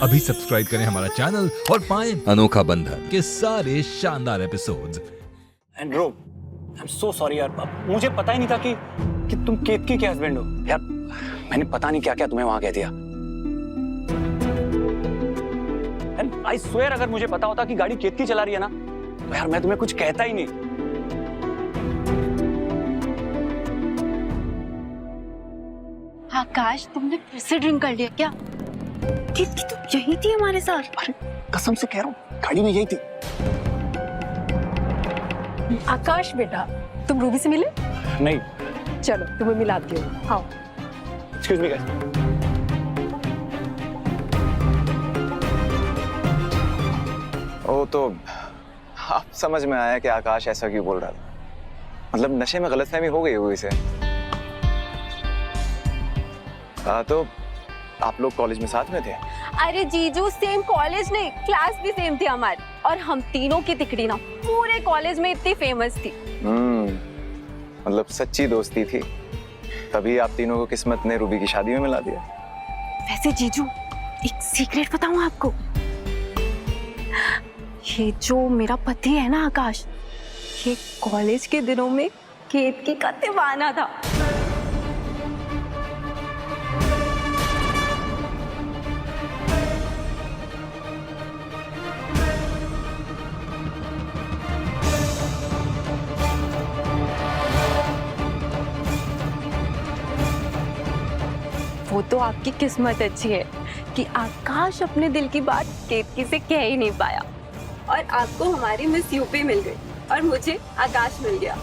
अभी सब्सक्राइब करें हमारा चैनल और पाएं अनोखा बंधन के सारे शानदार episodes. And bro, I am so sorry यार, मुझे पता ही नहीं था कि तुम केतकी के हस्बैंड हो यार। मैंने पता नहीं क्या क्या तुम्हें वहां कह दिया। एंड आई स्वेयर, अगर मुझे पता होता कि गाड़ी केतकी चला रही है ना, तो यार मैं तुम्हें कुछ कहता ही नहीं। आकाश, तुमने फिर से ड्रिंक कर लिया क्या? केतकी तुम यही थी हमारे साथ? अरे कसम से कह रहा हूँ, गाड़ी में यही थी। आकाश बेटा, तुम रूबी से मिले? नहीं। चलो तुम्हें मिलाती हूँ, आओ। Excuse me guys. ओ तो आप समझ में आया कि आकाश ऐसा क्यों बोल रहा था। मतलब नशे में गलतफहमी हो गई होगी इसे। तो आप लोग कॉलेज में साथ में थे? अरे जीजू, सेम कॉलेज नहीं, क्लास भी सेम थी हमारी। और हम तीनों की तिकड़ी ना पूरे कॉलेज में इतनी फेमस थी। मतलब सच्ची दोस्ती थी, तभी आप तीनों को किस्मत ने रूबी की शादी में मिला दिया। वैसे जीजू, एक सीक्रेट बताऊं आपको? ये जो मेरा पति है ना आकाश, ये कॉलेज के दिनों में केतकी का दीवाना था। वो तो आपकी किस्मत अच्छी है कि आकाश अपने दिल की बात केतकी से कह ही नहीं पाया, और आपको हमारी मिस यूपी मिल गई और मुझे आकाश मिल गया।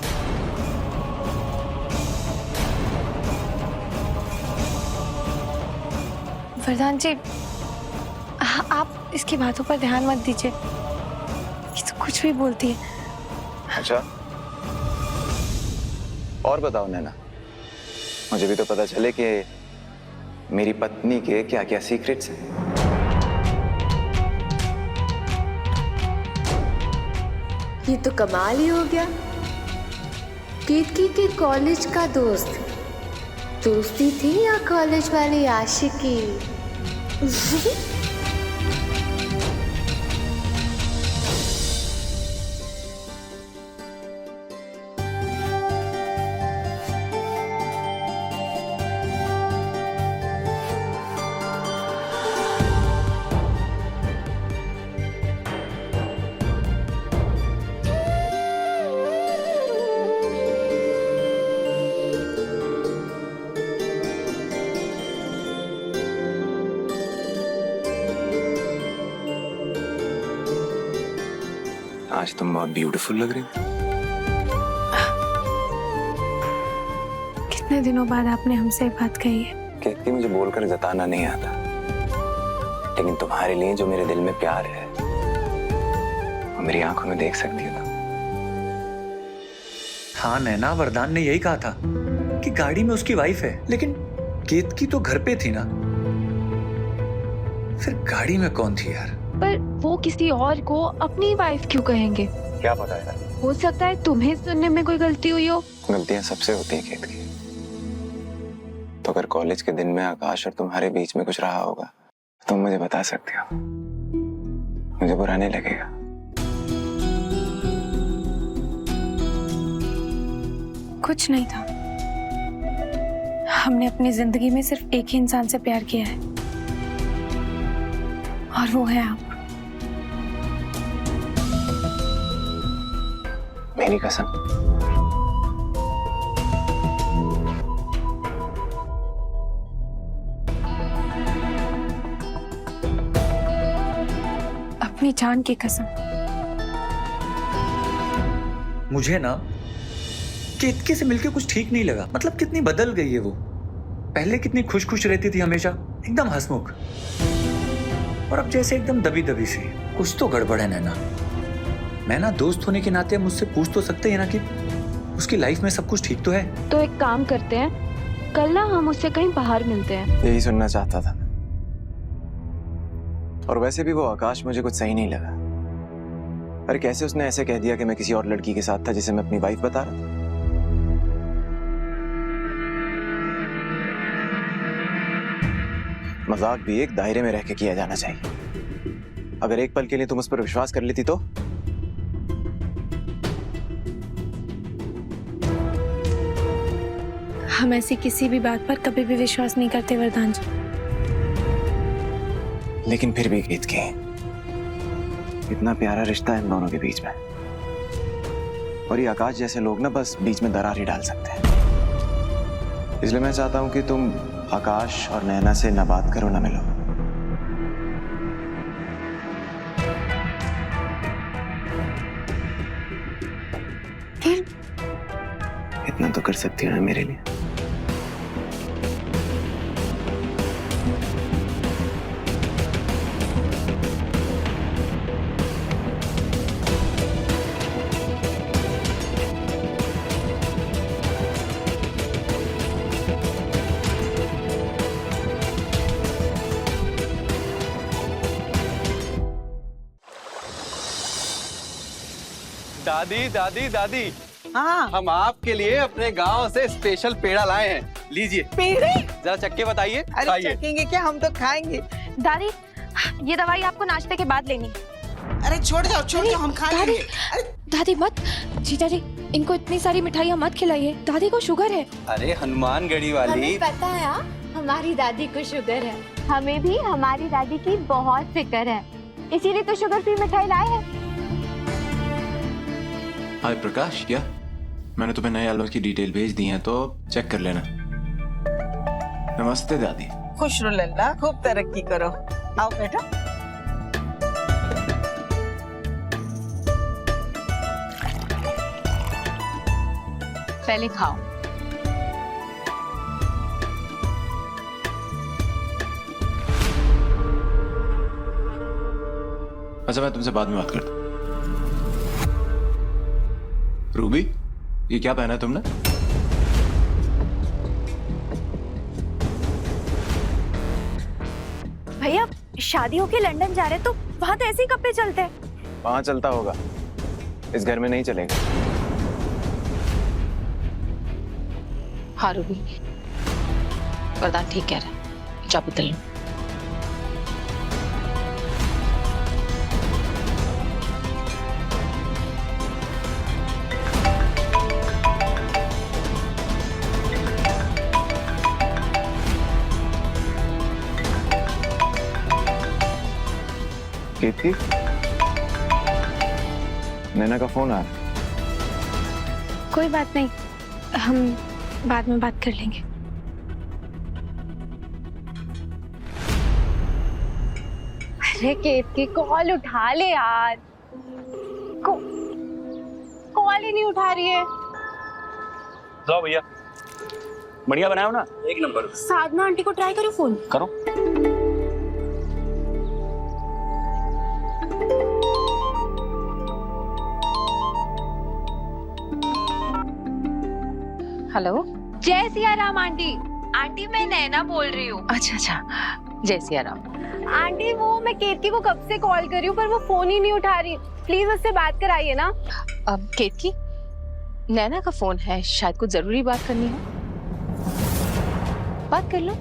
वरदान जी, आप इसकी बातों पर ध्यान मत दीजिए, ये तो कुछ भी बोलती है। अच्छा, और बताओ नैना, मुझे भी तो पता चले कि मेरी पत्नी के क्या क्या सीक्रेट्स हैं। ये तो कमाल ही हो गया। केतकी के कॉलेज का दोस्त, दोस्ती थी या कॉलेज वाली आशिकी? आज तुम बहुत ब्यूटीफुल लग रही हो। कितने दिनों बाद आपने हमसे बात कही है। केतकी, मुझे बोलकर जताना नहीं आता, लेकिन तुम्हारे लिए जो मेरे दिल में प्यार है वो मेरी आंखों में देख सकती हो। हाँ नैना, वरदान ने यही कहा था कि गाड़ी में उसकी वाइफ है, लेकिन केतकी तो घर पे थी ना, फिर गाड़ी में कौन थी यार? पर वो किसी और को अपनी वाइफ क्यों कहेंगे? क्या पता है, हो सकता है तुम्हें सुनने में कोई गलती हुई हो। गलतियां सबसे होती हैं केतकी। तो अगर कॉलेज के दिन में आकाश और तुम्हारे बीच में कुछ रहा होगा तो तुम मुझे बता सकते हो, मुझे बुरा नहीं लगेगा। कुछ नहीं था, हमने अपनी जिंदगी में सिर्फ एक ही इंसान से प्यार किया है, और वो है आप। मेरी कसम। अपनी जान की कसम। मुझे ना केतकी से मिलके कुछ ठीक नहीं लगा। मतलब कितनी बदल गई है वो। पहले कितनी खुश खुश रहती थी, हमेशा एकदम हंसमुख, और अब जैसे एकदम दबी दबी सी। कुछ तो गड़बड़ है नैना। मैं ना दोस्त होने के नाते मुझसे पूछ तो सकते हैं ना कि उसकी लाइफ में सब कुछ ठीक तो है। तो एक काम करते हैं, कल ना हम उससे कहीं बाहर मिलते हैं। यही सुनना चाहता था। और वैसे भी वो आकाश मुझे कुछ सही नहीं लगा। अरे कैसे उसने ऐसे कह दिया कि मैं किसी और लड़की के साथ था जिसे मैं अपनी वाइफ बता रहा था। मजाक भी एक दायरे में रह के किया जाना चाहिए। अगर एक पल के लिए तुम उस पर विश्वास कर लेती तो हम ऐसी किसी भी बात पर कभी भी विश्वास नहीं करते वरदान जी। लेकिन फिर भी गीत की इतना प्यारा रिश्ता है इन दोनों के बीच में, और ये आकाश जैसे लोग ना बस बीच में दरार ही डाल सकते हैं। इसलिए मैं चाहता हूं कि तुम आकाश और नैना से ना बात करो ना मिलो। फिर इतना तो कर सकती हो ना मेरे लिए। दादी दादी दादी, हाँ हम आपके लिए अपने गांव से स्पेशल पेड़ा लाए हैं, लीजिए। पेड़े? जरा चख के बताइए। अरे खाइए। चखेंगे क्या, हम तो खाएंगे। दादी ये दवाई आपको नाश्ते के बाद लेनी। अरे छोड़ जाओ हम खा दादी, लेंगे। अरे दादी मत, जीजा जी इनको इतनी सारी मिठाइयाँ मत खिलाइए, दादी को शुगर है। अरे हनुमानगढ़ी वाली। पता है हमारी दादी को शुगर है, हमें भी हमारी दादी की बहुत फिक्र है, इसीलिए तो शुगर फ्री मिठाई लाए हैं। हाय प्रकाश, क्या मैंने तुम्हें नए एल्बम की डिटेल भेज दी है तो चेक कर लेना। नमस्ते दादी। खुश रहो लल्ला, खूब तरक्की करो। आओ बेटा। पहले खाओ। अच्छा मैं तुमसे बाद में बात करता हूँ। रूबी, ये क्या पहना है तुमने? भैया शादी होके लंदन जा रहे तो वहाँ तो ऐसे ही कपड़े चलते हैं। वहां चलता होगा, इस घर में नहीं चलेगा। हाँ रूबी, वरदान ठीक कह रहा है, जा बदल लो। कीर्ति, नैना का फोन आ रहा है। कोई बात नहीं, हम बाद में बात कर लेंगे। अरे केतकी कॉल उठा ले यार, कॉल ही नहीं उठा रही है। जाओ भैया, बढ़िया बनाओ ना, एक नंबर। साधना आंटी को ट्राई करो फोन। करो। हेलो। जय सिया राम आंटी। आंटी मैं नैना बोल रही हूँ। अच्छा अच्छा, जय सिया राम। आंटी वो मैं केतकी को कब से कॉल कर रही हूँ पर वो फोन ही नहीं उठा रही, प्लीज उससे बात कराइए ना। अब केतकी, नैना का फोन है, शायद कुछ जरूरी बात करनी है, बात कर लो।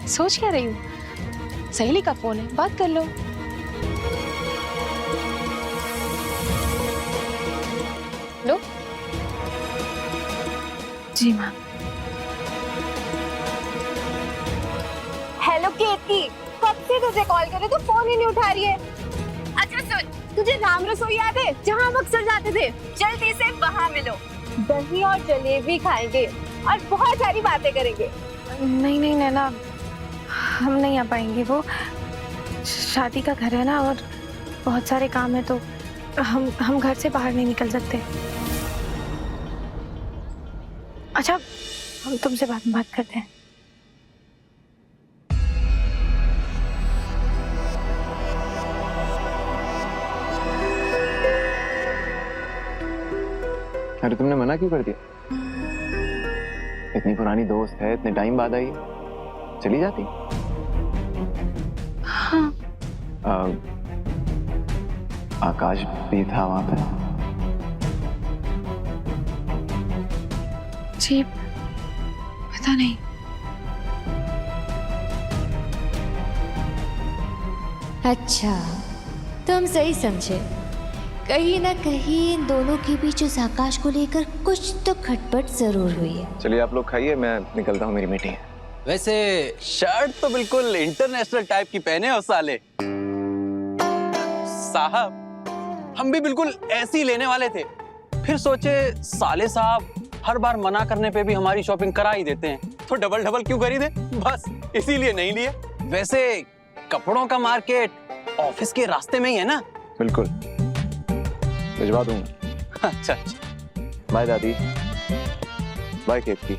सोच क्या रही हूँ, सहेली का फोन है, बात कर लो। लो। जी माँ। हेलो केतकी, कब से तुझे कॉल करे तो फोन ही नहीं उठा रही है। अच्छा सुन, तुझे राम रसोई याद है जहाँ हम अक्सर जाते थे? जल्दी से वहाँ मिलो, दही और जलेबी खाएंगे और बहुत सारी बातें करेंगे। नहीं नहीं नैना, हम नहीं आ पाएंगे, वो शादी का घर है ना और बहुत सारे काम है तो हम घर से बाहर नहीं निकल सकते। अच्छा हम तुमसे बाद में बात करते हैं। अरे तुमने मना क्यों कर दिया? इतनी पुरानी दोस्त है, इतने टाइम बाद आई, चली जाती। हाँ। आकाश भी था वहां पे? जी पता नहीं। अच्छा, तुम सही समझे। कहीं ना कहीं इन दोनों के बीच उस आकाश को लेकर कुछ तो खटपट जरूर हुई है। चलिए आप लोग खाइए, मैं निकलता हूँ, मेरी मीटिंग है। वैसे शर्ट तो बिल्कुल इंटरनेशनल टाइप की पहने हो साले। साहब हम भी बिल्कुल ऐसे ही लेने वाले थे, फिर सोचे साले साहब हर बार मना करने पे भी हमारी शॉपिंग करा ही देते हैं, तो डबल डबल क्यों खरीदे, बस इसीलिए नहीं लिए। वैसे कपड़ों का मार्केट ऑफिस के रास्ते में ही है ना? बिल्कुल, भिजवा दूंगा। अच्छा। बाय दादी, बाय केतकी।